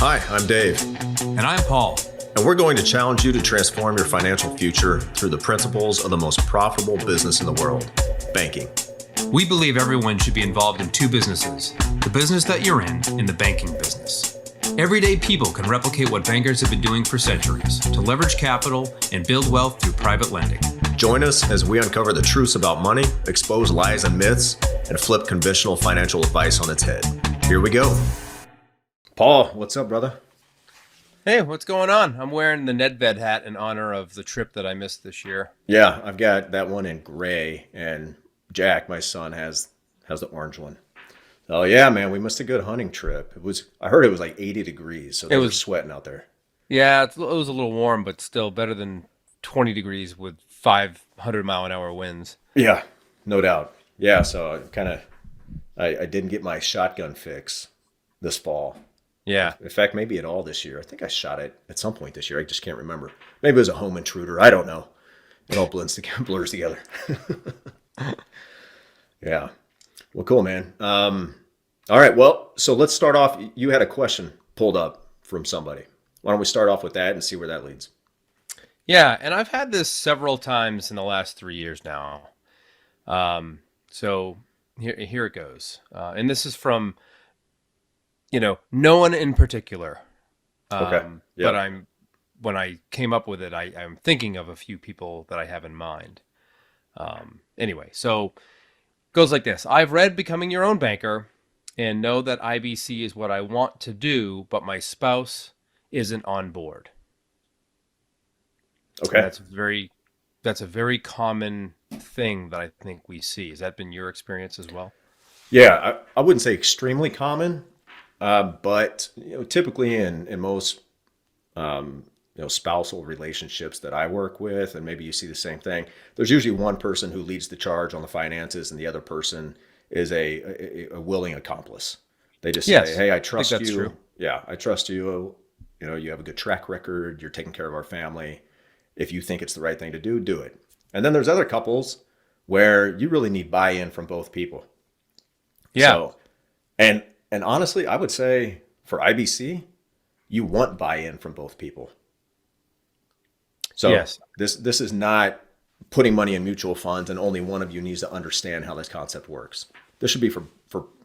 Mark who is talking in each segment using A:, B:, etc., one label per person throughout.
A: Hi, I'm Dave,
B: And I'm Paul.
A: and we're going to challenge you to transform your financial future through the principles of the most profitable business in the world, banking.
B: We believe everyone should be involved in two businesses, the business that you're in and the banking business. Everyday people can replicate what bankers have been doing for centuries to leverage capital and build wealth through private lending.
A: Join us as we uncover the truths about money, expose lies and myths, and flip conventional financial advice on its head. Here we go. Paul, what's up, brother?
C: Hey, what's going on? I'm wearing the Nedved hat in honor of the trip that I missed this year.
A: Yeah, I've got that one in gray, and Jack, my son, has the orange one. Oh yeah, man, we missed a good hunting trip. I heard it was like 80 degrees, so they were sweating out there.
C: Yeah, it was a little warm, but still better than 20 degrees with 500-mile-an-hour winds.
A: Yeah, no doubt. Yeah, so I didn't get my shotgun fix this fall.
C: Yeah.
A: In fact, maybe at all this year. I think I shot it at some point this year. I just can't remember. Maybe it was a home intruder. I don't know. It all blurs together. Yeah. Well, cool, man. All right. Well, so let's start off. You had a question pulled up from somebody. Why don't we start off with that and see where that leads?
C: Yeah, and I've had this several times in the last 3 years now. So here it goes. And this is from, no one in particular.
A: Okay. Yep.
C: But when I came up with it, I'm thinking of a few people that I have in mind. Anyway, so it goes like this. I've read Becoming Your Own Banker and know that IBC is what I want to do, but my spouse isn't on board.
A: Okay.
C: And that's a very common thing that I think we see. Has that been your experience as well?
A: Yeah, I wouldn't say extremely common, but typically in most spousal relationships that I work with, and maybe you see the same thing, there's usually one person who leads the charge on the finances, and the other person is a willing accomplice. They just say, "Hey, I trust you.
C: True.
A: Yeah, I trust you. You have a good track record. You're taking care of our family. If you think it's the right thing to do it." And then there's other couples where you really need buy-in from both people.
C: Yeah.
A: So, and honestly, I would say for IBC, you want buy-in from both people. So
C: Yes.
A: this is not putting money in mutual funds and only one of you needs to understand how this concept works. This should be for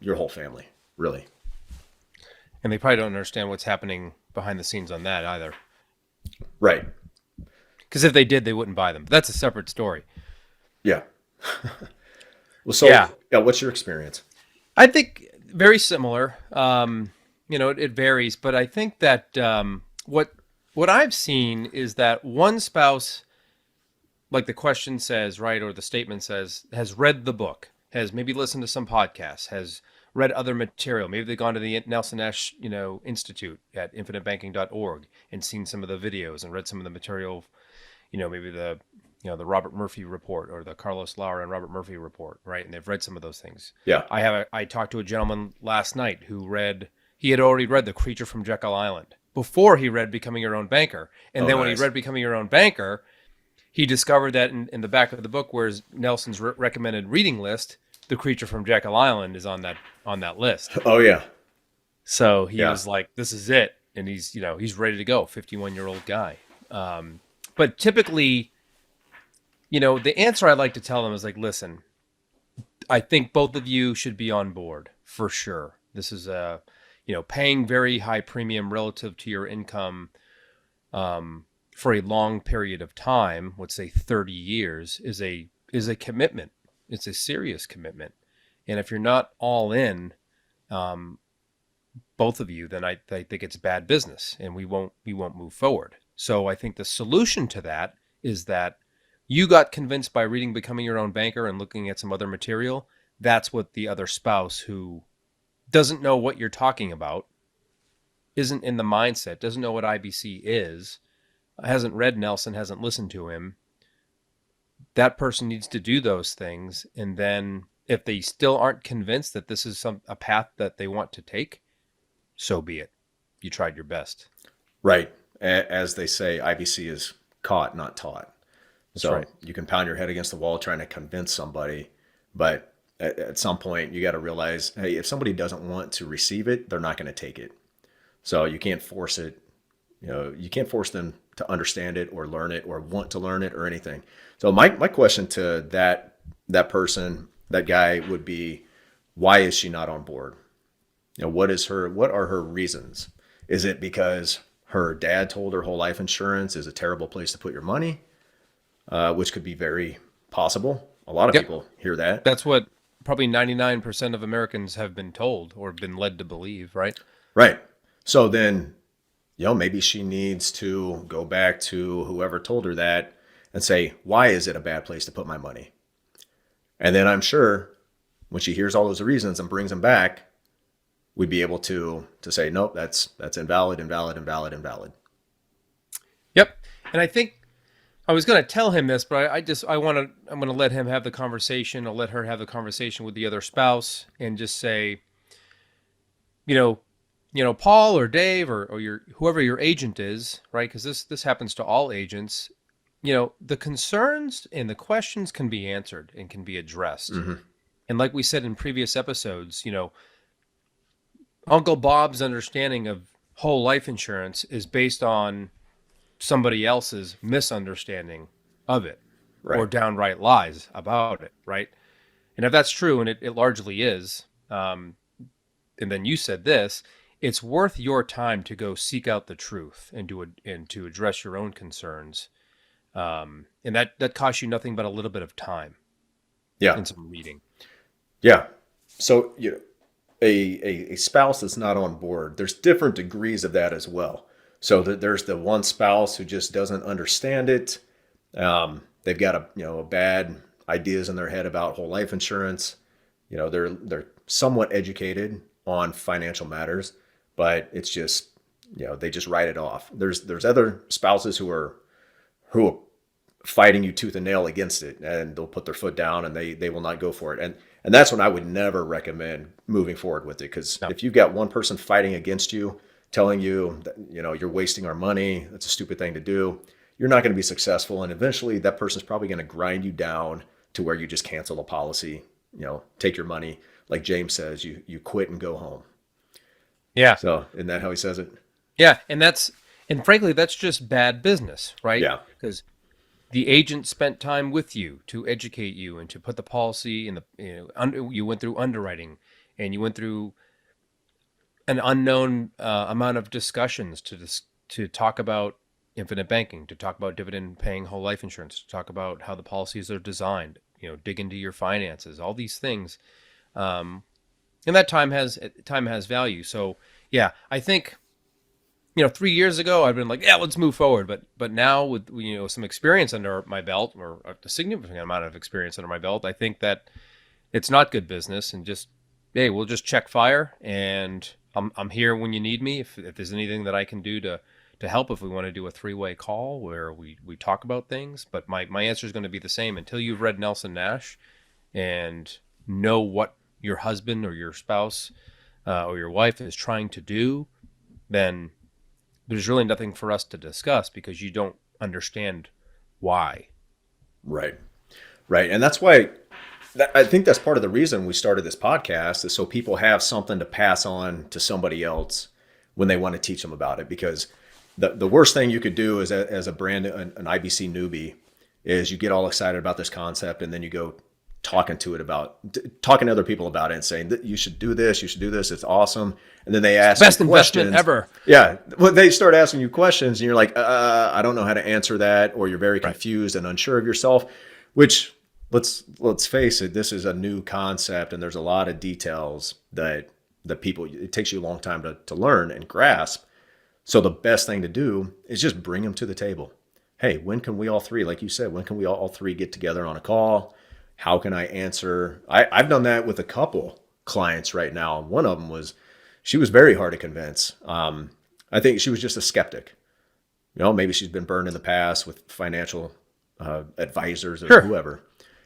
A: your whole family, really.
C: And they probably don't understand what's happening behind the scenes on that either.
A: Right.
C: Because if they did, they wouldn't buy them. But that's a separate story.
A: Yeah. Well, so
C: Yeah.
A: What's your experience?
C: I think very similar. It varies, but I think that what I've seen is that one spouse, like the question says, right, or the statement says, has read the book, has maybe listened to some podcasts, has read other material. Maybe they've gone to the Nelson Nash, Institute at infinitebanking.org and seen some of the videos and read some of the material, maybe the Robert Murphy report or the Carlos Lara and Robert Murphy report, right? And they've read some of those things.
A: Yeah.
C: I talked to a gentleman last night who he had already read The Creature from Jekyll Island before he read Becoming Your Own Banker. And then when he read Becoming Your Own Banker, he discovered that in the back of the book, where's Nelson's recommended reading list, The Creature from Jekyll Island is on that list.
A: Oh yeah.
C: So he was like, this is it. And he's ready to go, 51-year-old guy. But typically, the answer I like to tell them is like, listen, I think both of you should be on board for sure. This is paying very high premium relative to your income for a long period of time, let's say 30 years, is a commitment. It's a serious commitment. And if you're not all in, both of you, then I think it's bad business and we won't move forward. So I think the solution to that is that you got convinced by reading Becoming Your Own Banker and looking at some other material. That's what the other spouse who doesn't know what you're talking about, isn't in the mindset, doesn't know what IBC is, hasn't read Nelson, hasn't listened to him. That person needs to do those things. And then if they still aren't convinced that this is a path that they want to take, so be it. You tried your best.
A: Right. As they say, IBC is caught, not taught. So
C: right.
A: You can pound your head against the wall trying to convince somebody, but at some point you got to realize, hey, if somebody doesn't want to receive it, they're not going to take it. So you can't force it. You can't force them to understand it or learn it or want to learn it or anything. So my question to that person, that guy would be, why is she not on board? What are her reasons? Is it because her dad told her whole life insurance is a terrible place to put your money? Which could be very possible. A lot of people hear that.
C: That's what probably 99% of Americans have been told or been led to believe, right?
A: Right. So then, maybe she needs to go back to whoever told her that and say, why is it a bad place to put my money? And then I'm sure when she hears all those reasons and brings them back, we'd be able to say, nope, that's invalid.
C: Yep. And I think I was going to tell him this, but I'm going to let him have the conversation. I'll let her have the conversation with the other spouse and just say, Paul or Dave or whoever your agent is, right? Because this happens to all agents. The concerns and the questions can be answered and can be addressed. Mm-hmm. And like we said in previous episodes, Uncle Bob's understanding of whole life insurance is based on somebody else's misunderstanding of it, right, or downright lies about it, right? And if that's true, and it largely is, and then you said this, it's worth your time to go seek out the truth and to address your own concerns. And that costs you nothing but a little bit of time.
A: Yeah.
C: And some reading.
A: Yeah. So, a spouse that's not on board, there's different degrees of that as well. So there's the one spouse who just doesn't understand it. They've got a bad ideas in their head about whole life insurance. They're somewhat educated on financial matters, but it's just, they just write it off. There's other spouses who are fighting you tooth and nail against it, and they'll put their foot down and they will not go for it. And that's when I would never recommend moving forward with it. Because if you've got one person fighting against you, telling you that, you're wasting our money, that's a stupid thing to do, you're not going to be successful. And eventually that person's probably going to grind you down to where you just cancel the policy, take your money. Like James says, you quit and go home.
C: Yeah.
A: So isn't that how he says it?
C: Yeah. And frankly, that's just bad business, right?
A: Yeah.
C: Because the agent spent time with you to educate you and to put the policy in the, you went through underwriting and you went through an unknown amount of discussions to talk about infinite banking, to talk about dividend paying whole life insurance, to talk about how the policies are designed, dig into your finances, all these things. And that time has value. So yeah, I think, 3 years ago, I've been like, yeah, let's move forward. But now with, some experience under my belt, or a significant amount of experience under my belt, I think that it's not good business, and just, hey, we'll just check fire, and I'm here when you need me. If there's anything that I can do to help, if we want to do a 3-way call where we talk about things. But my answer is going to be the same. Until you've read Nelson Nash and know what your husband or your spouse or your wife is trying to do, then there's really nothing for us to discuss, because you don't understand why.
A: Right. And that's why I think that's part of the reason we started this podcast, is so people have something to pass on to somebody else when they want to teach them about it. Because the worst thing you could do is, as an IBC newbie, is you get all excited about this concept, and then you go talking to other people about it and saying that you should do this, it's awesome. And then they ask
C: best
A: you
C: investment
A: questions.
C: Ever.
A: Yeah. Well, they start asking you questions and you're like, I don't know how to answer that. Or you're very confused and unsure of yourself, which let's face it, this is a new concept, and there's a lot of details that it takes you a long time to learn and grasp. So the best thing to do is just bring them to the table. Hey, when can we all three, like you said, when can we all three get together on a call? How can I answer? I've done that with a couple clients right now. One of them she was very hard to convince. I think she was just a skeptic. Maybe she's been burned in the past with financial advisors or whoever.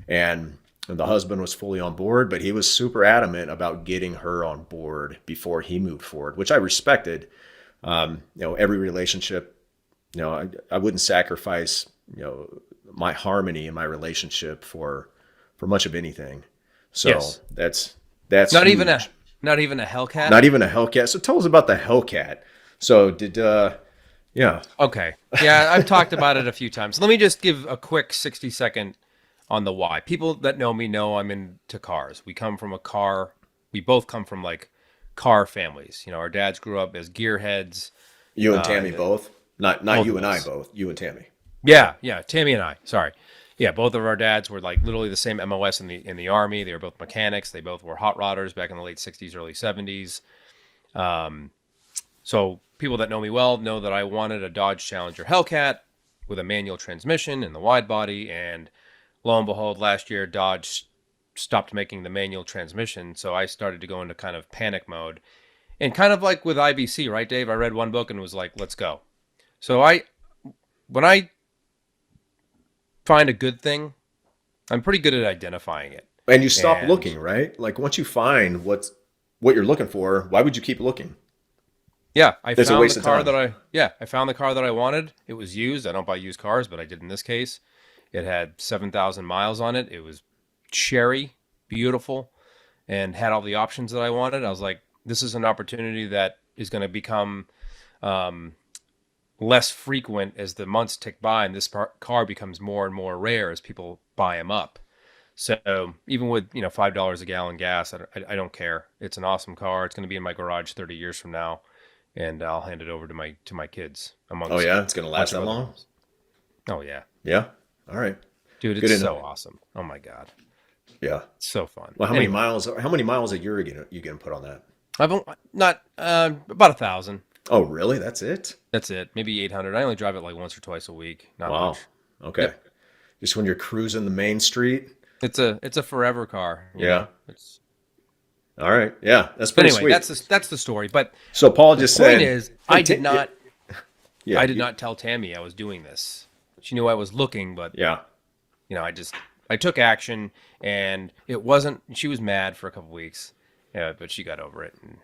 A: And the husband was fully on board, but he was super adamant about getting her on board before he moved forward, which I respected. Every relationship, I wouldn't sacrifice, my harmony in my relationship for much of anything. So
C: yes.
A: that's
C: not
A: huge.
C: even a Hellcat.
A: Not even a Hellcat. So tell us about the Hellcat. So did yeah.
C: Okay. Yeah, I've talked about it a few times. Let me just give a quick 60-second on the why. People that know me know I'm into cars. We both come from like car families. You know, our dads grew up as gearheads.
A: You and Tammy
C: And
A: both? Not
C: both
A: you
C: of
A: and I
C: us.
A: both. You and Tammy.
C: Yeah, Tammy and I. Sorry. Yeah, both of our dads were like literally the same MOS in the army. They were both mechanics. They both were hot rodders back in the late 60s, early 70s. So people that know me well know that I wanted a Dodge Challenger Hellcat with a manual transmission and the wide body. And lo and behold, last year Dodge stopped making the manual transmission, so I started to go into kind of panic mode. And kind of like with IBC, right, Dave? I read one book and was like, let's go. So when I find a good thing, I'm pretty good at identifying it.
A: And you stop
C: And
A: looking, right? Like once you find what you're looking for, why would you keep looking?
C: yeah,
A: It's a waste of time.
C: I found the car that I wanted. It was used. I don't buy used cars, but I did in this case. It had 7,000 miles on it. It was cherry, beautiful, and had all the options that I wanted. I was like, this is an opportunity that is going to become less frequent as the months tick by, and this car becomes more and more rare as people buy them up. So even with $5 a gallon gas, I don't care. It's an awesome car. It's going to be in my garage 30 years from now, and I'll hand it over to my kids
A: Oh
C: amongst
A: yeah, it's gonna
C: a
A: last
C: bunch
A: that
C: of other
A: long?
C: ones. Oh yeah,
A: Yeah. All right.
C: dude,
A: Good
C: it's
A: enough.
C: so awesome. Oh my god,
A: Yeah.
C: it's so fun.
A: Well,
C: Anyway,
A: how many miles a year are you gonna put on that?
C: not about 1,000.
A: Oh, really? That's it?
C: That's it. Maybe 800. I only drive it like once or twice a week. Not
A: Wow.
C: much.
A: Okay.
C: Yep.
A: Just when you're cruising the main street.
C: It's a forever car.
A: Yeah.
C: It's
A: All right. Yeah, that's
C: But
A: pretty
C: anyway,
A: sweet.
C: that's the story. But
A: So Paul
C: the
A: just
C: point
A: said,
C: is,
A: "Hey,
C: I did not
A: Yeah.
C: I did not tell Tammy I was doing this. She knew I was looking, but
A: Yeah.
C: I took action, and it wasn't. She was mad for a couple weeks, yeah, but she got over it. And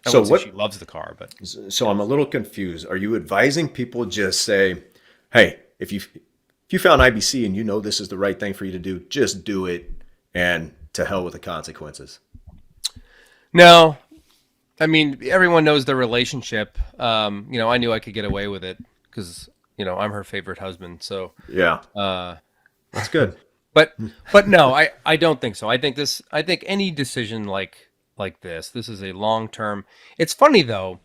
C: I
A: So
C: wouldn't say
A: what?
C: she loves the car, but
A: So I'm a little confused. Are you advising people just say, "Hey, if you found IBC and you know this is the right thing for you to do, just do it, and to hell with the consequences."
C: no. I mean, everyone knows their relationship. I knew I could get away with it because I'm her favorite husband. So,
A: Yeah,
C: uh,
A: that's good.
C: but no, I don't think so. I think any decision like this is a long term. It's funny though,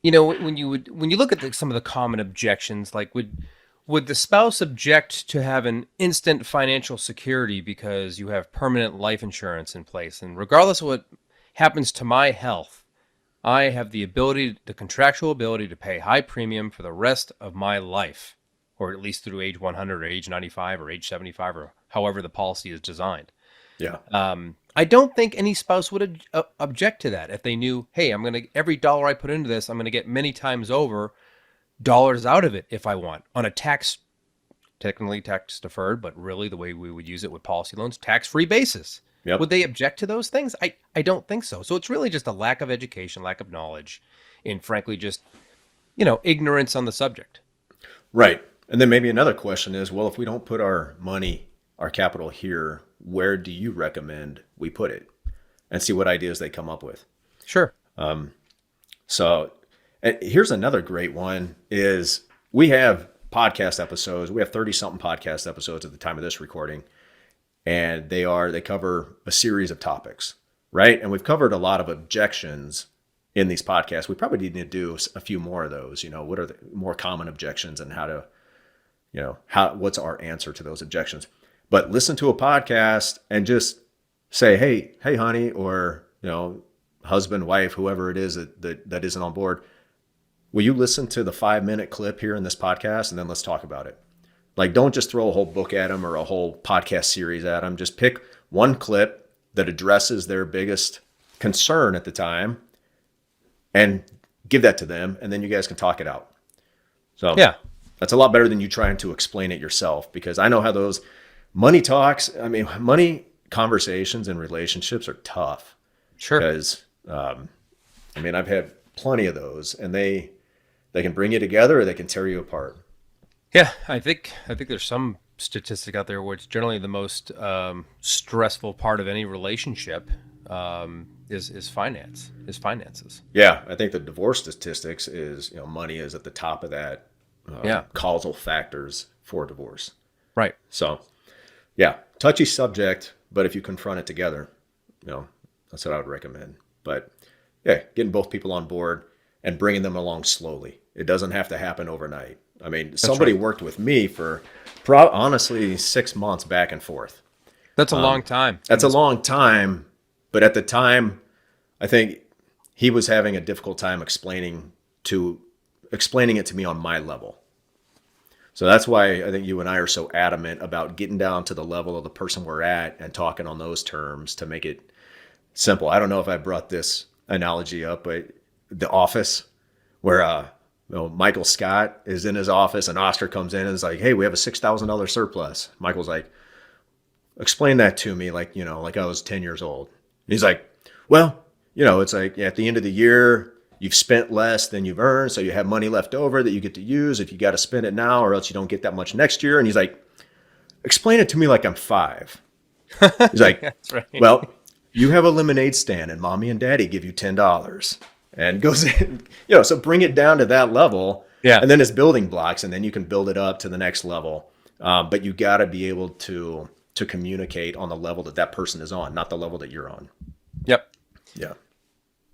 C: when you look at some of the common objections, like would the spouse object to have an instant financial security because you have permanent life insurance in place, and regardless of what happens to my health, I have the contractual ability to pay high premium for the rest of my life, or at least through age 100 or age 95 or age 75 or however the policy is designed.
A: Yeah,
C: I don't think any spouse would object to that if they knew, hey, every dollar I put into this, I'm going to get many times over dollars out of it if I want on a technically tax deferred, but really the way we would use it with policy loans, tax-free basis.
A: Yep.
C: Would they object to those things? I don't think so. So it's really just a lack of education, lack of knowledge, and frankly, just, ignorance on the subject.
A: right. And then maybe another question is, well, if we don't put our money, our capital here, where do you recommend we put it? And see what ideas they come up with.
C: Sure.
A: So and here's another great one is we have podcast episodes. We have 30 something podcast episodes at the time of this recording. And they cover a series of topics, right? And we've covered a lot of objections in these podcasts. We probably need to do a few more of those. What are the more common objections and what's our answer to those objections? But listen to a podcast and just say, hey, honey, or, husband, wife, whoever it is that isn't on board. Will you listen to the 5-minute clip here in this podcast? And then let's talk about it. Like, don't just throw a whole book at them or a whole podcast series at them. Just pick one clip that addresses their biggest concern at the time and give that to them. And then you guys can talk it out. So
C: Yeah.
A: that's a lot better than you trying to explain it yourself, because I know how those money conversations and relationships are tough.
C: Sure.
A: Because, I've had plenty of those, and they can bring you together or they can tear you apart.
C: Yeah, I think there's some statistic out there where it's generally the most stressful part of any relationship is finances.
A: Yeah, I think the divorce statistics is, money is at the top of that causal factors for divorce.
C: Right.
A: So, yeah, touchy subject, but if you confront it together, that's what I would recommend. But yeah, getting both people on board and bringing them along slowly. It doesn't have to happen overnight. I mean, somebody worked with me for honestly 6 months back and forth.
C: That's a long time.
A: That's a long time, but at the time, I think he was having a difficult time explaining it to me on my level. So that's why I think you and I are so adamant about getting down to the level of the person we're at and talking on those terms to make it simple. I don't know if I brought this analogy up, but The Office, where Michael Scott is in his office and Oscar comes in and is like, "Hey, we have a $6,000 surplus." Michael's like, "Explain that to me like I was 10 years old." And he's like, "Well, it's like at the end of the year, you've spent less than you've earned, so you have money left over that you get to use if you got to spend it now, or else you don't get that much next year." And he's like, "Explain it to me like I'm 5. He's like,
C: That's right.
A: "Well, you have a lemonade stand and mommy and daddy give you $10. And goes in, so bring it down to that level.
C: Yeah.
A: And then it's building blocks, and then you can build it up to the next level. But you got to be able to communicate on the level that person is on, not the level that you're on.
C: Yep.
A: Yeah.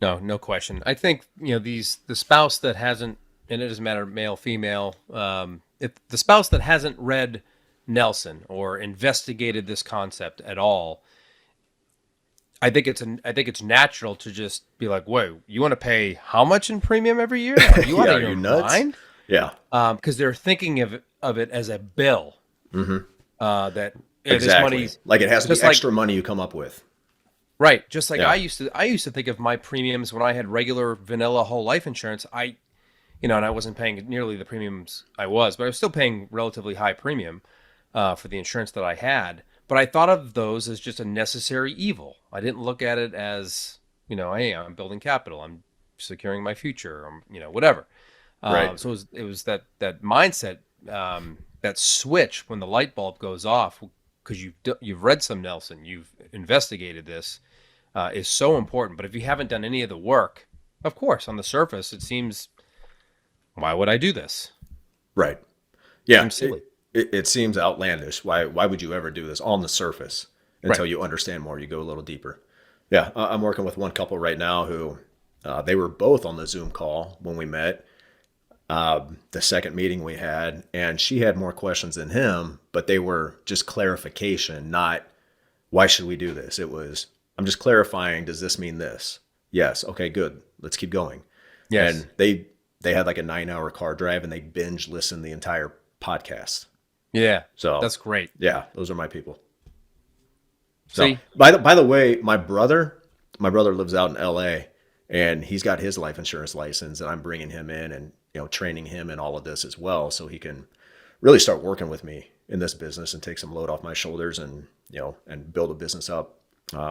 C: No question. I think, the spouse that hasn't, and it doesn't matter, male, female, if the spouse that hasn't read Nelson or investigated this concept at all, I think it's natural to just be like, "Whoa, you want to pay how much in premium every year? Are you out of your mind?"
A: Yeah.
C: Because they're thinking of it as a bill.
A: Mm-hmm.
C: That
A: exactly.
C: this money,
A: like it has to be
C: just like
A: extra money you come up with.
C: Right. Just like I used to think of my premiums when I had regular vanilla whole life insurance. And I wasn't paying nearly the premiums I was, but I was still paying relatively high premium for the insurance that I had. But I thought of those as just a necessary evil. I didn't look at it as, hey, I'm building capital, I'm securing my future, whatever.
A: Right.
C: So it was that mindset, that switch when the light bulb goes off, because you've read some Nelson, you've investigated this, is so important. But if you haven't done any of the work, of course, on the surface, it seems, why would I do this?
A: Right. Yeah.
C: Seems silly.
A: It seems outlandish. Why would you ever do this on the surface until you understand more? You go a little deeper. Yeah. I'm working with one couple right now who they were both on the Zoom call when we met. The second meeting we had, and she had more questions than him, but they were just clarification, not why should we do this? It was, I'm just clarifying, does this mean this? Yes. Okay, good. Let's keep going.
C: Yes.
A: And they had like a 9-hour car drive and they binge listened the entire podcast.
C: Yeah.
A: So
C: that's great.
A: Yeah, those are my people. So,
C: See?
A: by the way, my brother lives out in LA and he's got his life insurance license, and I'm bringing him in and training him in all of this as well, so he can really start working with me in this business and take some load off my shoulders and and build a business up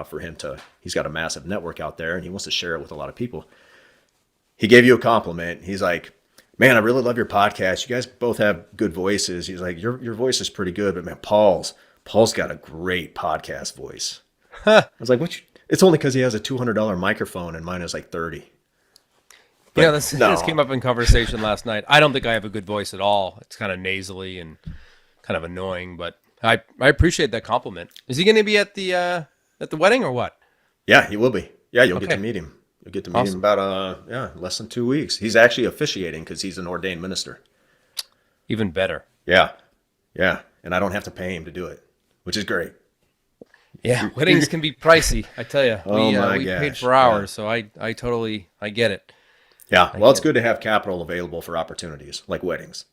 A: for him to. He's got a massive network out there and he wants to share it with a lot of people. He gave you a compliment. He's like, "Man, I really love your podcast. You guys both have good voices." He's like, your voice is pretty good, but man, Paul's got a great podcast voice. I was like, it's only because he has a $200 microphone and mine is like 30. But
C: this came up in conversation last night. I don't think I have a good voice at all. It's kind of nasally and kind of annoying, but I appreciate that compliment. Is he going to be at the wedding or what?
A: Yeah, he will be. Yeah, you'll get to meet him. You'll get to meet him about less than 2 weeks. He's actually officiating because he's an ordained minister.
C: Even better.
A: Yeah. And I don't have to pay him to do it, which is great.
C: Yeah, weddings can be pricey, I tell you.
A: My
C: we
A: gosh.
C: paid for ours, so I totally get it.
A: Yeah, well, it's good to have capital available for opportunities like weddings.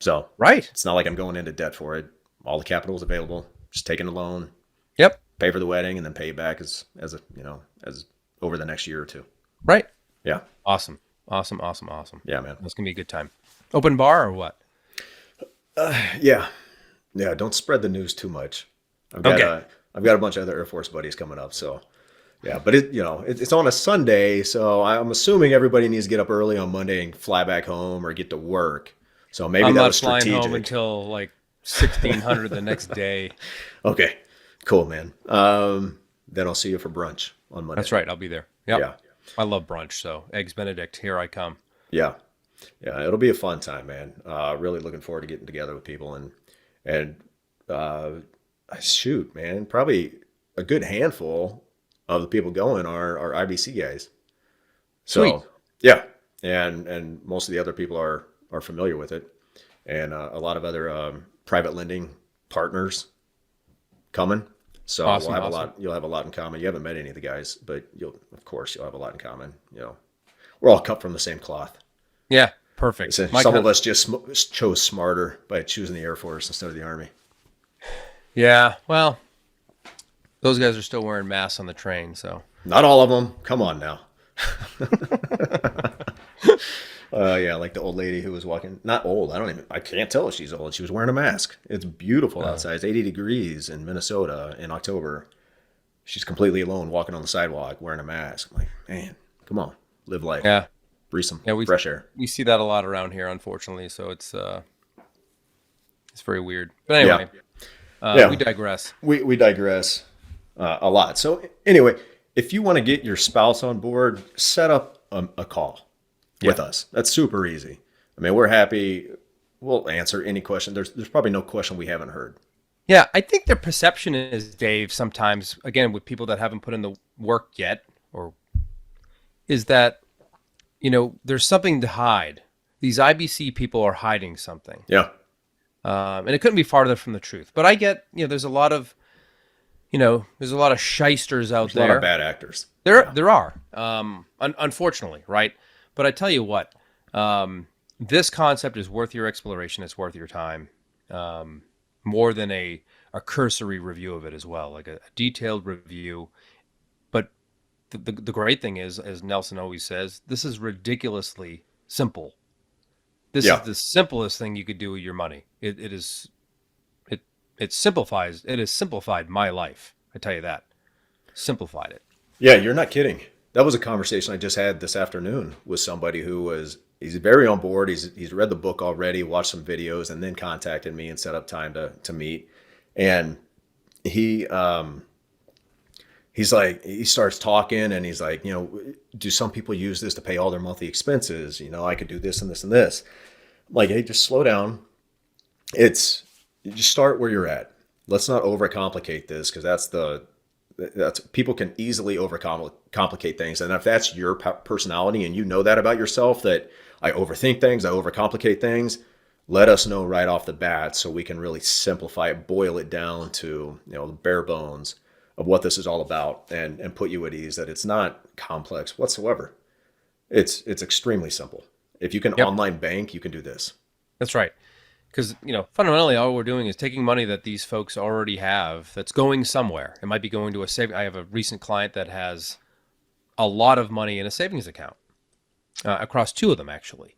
A: So
C: right,
A: it's not like I'm going into debt for it. All the capital is available. Just taking a loan.
C: Yep.
A: Pay for the wedding and then pay it back as over the next year or two.
C: Right.
A: Yeah.
C: Awesome.
A: Yeah, man.
C: That's gonna be a good time. Open bar or what?
A: Yeah. Don't spread the news too much. I've got a bunch of other Air Force buddies coming up, so yeah. But it's on a Sunday, so I'm assuming everybody needs to get up early on Monday and fly back home or get to work. So maybe
C: I'm
A: that
C: not
A: was strategic.
C: flying home until like 1600 the next day.
A: Okay, cool, man. Then I'll see you for brunch on Monday.
C: That's right. I'll be there. Yep.
A: Yeah.
C: I love brunch. So eggs Benedict, here I come.
A: Yeah. Yeah. It'll be a fun time, man. Really looking forward to getting together with people and, uh, shoot, man, probably a good handful of the people going are IBC guys. So
C: Sweet.
A: yeah. And most of the other people are familiar with it, and a lot of other private lending partners coming. So
C: Awesome,
A: we'll have
C: awesome.
A: a lot. You'll have a lot in common. You haven't met any of the guys, but you'll have a lot in common. We're all cut from the same cloth.
C: Yeah. Perfect.
A: So some of us just chose smarter by choosing the Air Force instead of the Army.
C: Yeah. Well, those guys are still wearing masks on the train. So
A: Not all of them. Come on now. Yeah, like the old lady who was walking. Not old. I can't tell if she's old. She was wearing a mask. It's beautiful outside. It's 80 degrees in Minnesota in October. She's completely alone walking on the sidewalk wearing a mask. I'm like, man, come on, live life.
C: yeah.
A: Breathe some
C: Yeah,
A: fresh air.
C: we see that a lot around here, unfortunately. So it's very weird. But anyway,
A: Yeah.
C: we digress.
A: We digress a lot. So anyway, if you want to get your spouse on board, set up a call with us. That's super easy. I mean, we're happy. We'll answer any question. There's probably no question we haven't heard.
C: Yeah, I think their perception is, Dave, sometimes, again, with people that haven't put in the work yet, is that, there's something to hide. These IBC people are hiding something.
A: Yeah.
C: And it couldn't be farther from the truth. But I get, there's a lot of, shysters out
A: There's
C: there.
A: a lot of bad actors.
C: There are, unfortunately, right? But I tell you what, this concept is worth your exploration. It's worth your time, more than a cursory review of it as well, like a detailed review. But the great thing is, as Nelson always says, this is ridiculously simple. This is the simplest thing you could do with your money. It simplifies. It has simplified my life. I tell you that. Simplified it.
A: Yeah, you're not kidding. That was a conversation I just had this afternoon with somebody he's very on board. He's read the book already, watched some videos, and then contacted me and set up time to meet. And he's like, he starts talking and he's like, do some people use this to pay all their monthly expenses? I could do this and this and this. I'm like, hey, just slow down. You just start where you're at. Let's not overcomplicate this, because that's people can easily overcomplicate things. And if that's your personality and you know that about yourself, that I overthink things, I overcomplicate things, let us know right off the bat so we can really simplify it, boil it down to, the bare bones of what this is all about, and put you at ease that it's not complex whatsoever. It's extremely simple. If you can online bank, you can do this.
C: That's right. Because, fundamentally, all we're doing is taking money that these folks already have that's going somewhere. It might be going to a saving. I have a recent client that has a lot of money in a savings account, across two of them, actually,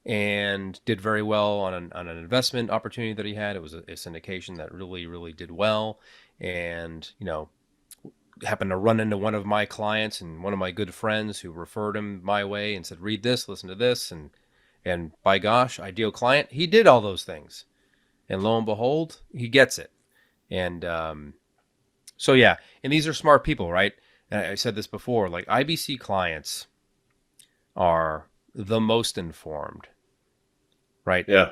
C: and did very well on an investment opportunity that he had. It was a syndication that really, really did well. And, happened to run into one of my clients and one of my good friends who referred him my way and said, read this, listen to this. And by gosh, ideal client, he did all those things. And lo and behold, he gets it. And so, yeah. And these are smart people, right? And I said this before, like IBC clients are the most informed, right?
A: Yeah.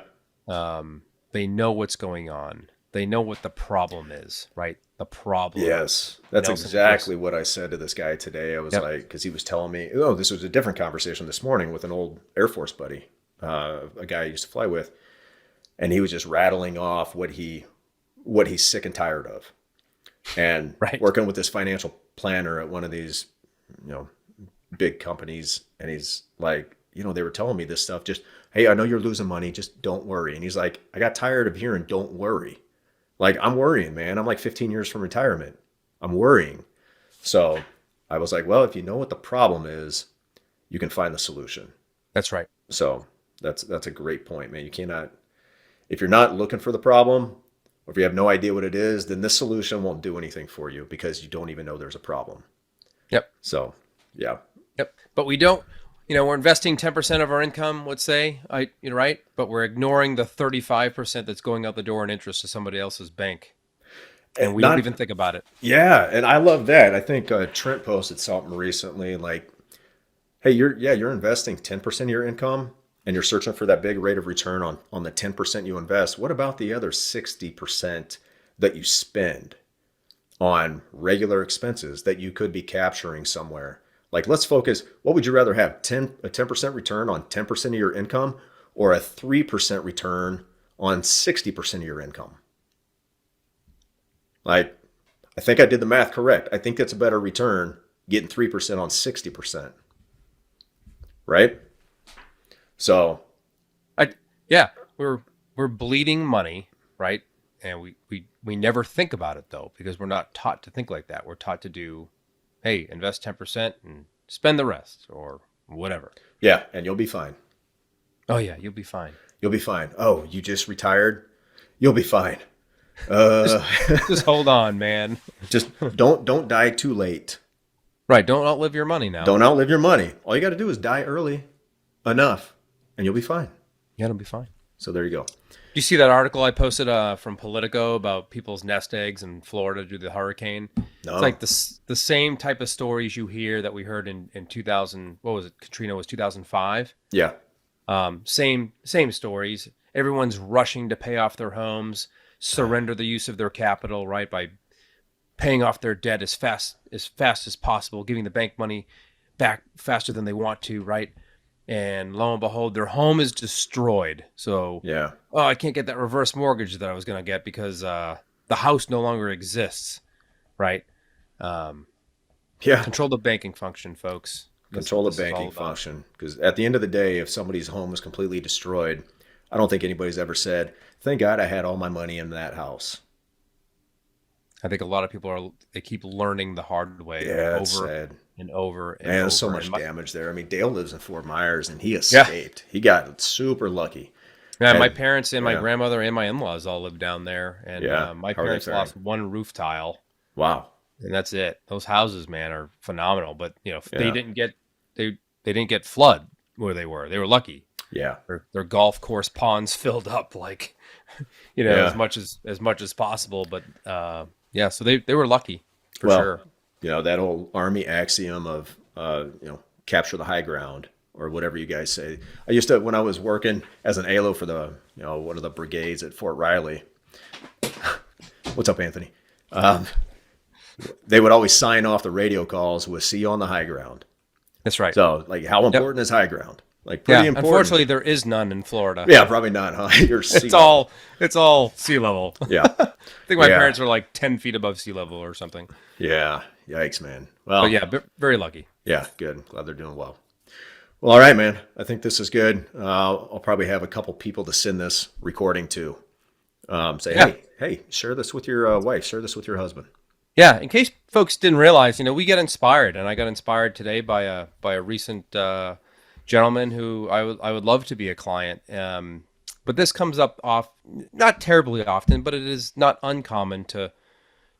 C: They know what's going on. They know what the problem is, right? The problem.
A: Yes. That's
C: Nelson
A: exactly what I said to this guy today. I was like, because he was telling me, this was a different conversation this morning with an old Air Force buddy, a guy I used to fly with. And he was just rattling off what he's sick and tired of. And working with this financial planner at one of these, big companies. And he's like, they were telling me this stuff, just, hey, I know you're losing money, just don't worry. And he's like, I got tired of hearing don't worry. Like, I'm worrying, man. I'm like 15 years from retirement. I'm worrying. So I was like, well, if you know what the problem is, you can find the solution.
C: That's right.
A: So that's a great point, man. You cannot, if you're not looking for the problem, or if you have no idea what it is, then this solution won't do anything for you because you don't even know there's a problem.
C: Yep.
A: So, yeah.
C: Yep. But we don't, we're investing 10% of our income, let's say, right? But we're ignoring the 35% that's going out the door in interest to somebody else's bank. and we don't even think about it.
A: Yeah, and I love that. I think Trent posted something recently like, hey, you're investing 10% of your income and you're searching for that big rate of return on the 10% you invest. What about the other 60% that you spend on regular expenses that you could be capturing somewhere? Like, let's focus. What would you rather have? A 10% return on 10% of your income, or a 3% return on 60% of your income? Like, I think I did the math correct. I think that's a better return, getting 3% on 60%. Right? So,
C: we're bleeding money, right? And we never think about it though, because we're not taught to think like that. We're taught to do, hey, invest 10% and spend the rest or whatever.
A: yeah, and you'll be fine.
C: Oh yeah, you'll be fine.
A: You'll be fine. Oh, you just retired? You'll be fine.
C: Just hold on, man.
A: Just don't die too late.
C: Right, don't outlive your money now.
A: Don't outlive your money. All you got to do is die early enough, and you'll be fine.
C: Yeah, it'll be fine.
A: So there you go.
C: Do you see that article I posted from Politico about people's nest eggs in Florida due to the hurricane?
A: No.
C: It's like the same type of stories you hear that we heard in 2000. What was it? Katrina was 2005.
A: Yeah.
C: Same stories. Everyone's rushing to pay off their homes, surrender the use of their capital, right, by paying off their debt as fast as possible, giving the bank money back faster than they want to, right? And lo and behold, their home is destroyed. So,
A: Yeah.
C: oh, I can't get that reverse mortgage that I was going to get because the house no longer exists, right?
A: Yeah.
C: Control the banking function, folks.
A: Control the
C: This is all
A: banking
C: about.
A: function. Because at the end of the day, if somebody's home is completely destroyed, I don't think anybody's ever said, thank God I had all my money in that house.
C: I think a lot of people they keep learning the hard way
A: Yeah, it's
C: over
A: sad.
C: and over and
A: Man,
C: over.
A: there's so much
C: And
A: damage there. I mean, Dale lives in Fort Myers, and he escaped. He got super lucky.
C: Yeah, my
A: And-
C: parents and my
A: yeah.
C: grandmother and my in-laws all live down there, and
A: Yeah,
C: my
A: how are they
C: parents
A: faring?
C: lost one roof tile,
A: Wow.
C: and that's it. Those houses, man, are phenomenal. But they
A: Yeah.
C: didn't get flood where they were. They were lucky.
A: Yeah.
C: Their golf course ponds filled up like,
A: Yeah.
C: as much as possible. But yeah, so they were lucky for
A: Well,
C: sure.
A: That old Army axiom of, capture the high ground, or whatever you guys say. I used to, when I was working as an ALO for the, one of the brigades at Fort Riley. What's up, Anthony? They would always sign off the radio calls with "See you on the high ground."
C: That's right.
A: So, like, how important is high ground? Like, pretty important.
C: Unfortunately, there is none in Florida.
A: Yeah, probably not, huh? You're
C: It's all sea level.
A: Yeah.
C: I think my
A: Yeah.
C: parents are like 10 feet above sea level or something.
A: Yeah. Yikes, man. Well,
C: But yeah, very lucky.
A: yeah, good. Glad they're doing well. Well, all right, man. I think this is good. I'll probably have a couple people to send this recording to. Say,
C: Yeah.
A: hey, share this with your wife. Share this with your husband.
C: Yeah, in case folks didn't realize, we get inspired, and I got inspired today by a recent gentleman who I would love to be a client. But this comes up not terribly often, but it is not uncommon to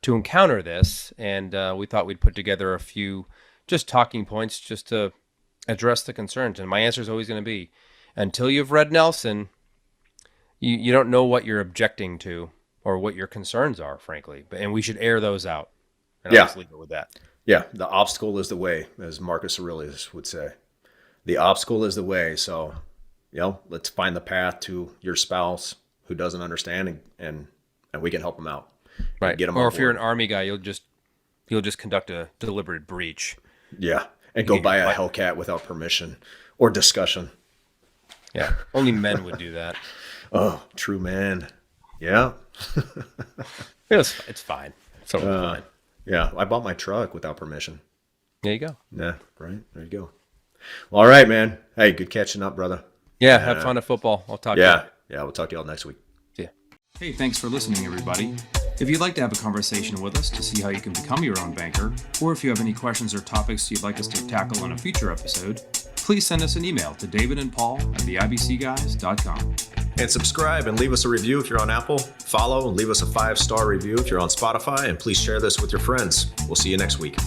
C: encounter this. And we thought we'd put together a few just talking points just to address the concerns. And my answer is always going to be, until you've read Nelson, you don't know what you're objecting to or what your concerns are, frankly. And we should air those out. And
A: Yeah.
C: I'll just leave it with that.
A: Yeah, the obstacle is the way, as Marcus Aurelius would say. The obstacle is the way. So, let's find the path to your spouse who doesn't understand, and we can help them out.
C: Right.
A: Get them
C: Or
A: on
C: if you're an
A: board.
C: Army guy, you'll just conduct a deliberate breach.
A: Yeah, and go buy a Hellcat without permission or discussion.
C: Yeah. Only men would do that.
A: Oh, true man. Yeah.
C: It's fine. It's totally fine.
A: Yeah, I bought my truck without permission.
C: There you go.
A: Yeah, right. There you go. Well, all right, man. Hey, good catching up, brother.
C: Yeah. Have fun at football. I'll talk to you.
A: Yeah, we'll talk to y'all next week.
C: See ya.
B: Hey, thanks for listening, everybody. If you'd like to have a conversation with us to see how you can become your own banker, or if you have any questions or topics you'd like us to tackle on a future episode, please send us an email to davidandpaul@theibcguys.com.
A: And subscribe and leave us a review if you're on Apple. Follow and leave us a 5-star review if you're on Spotify. And please share this with your friends. We'll see you next week.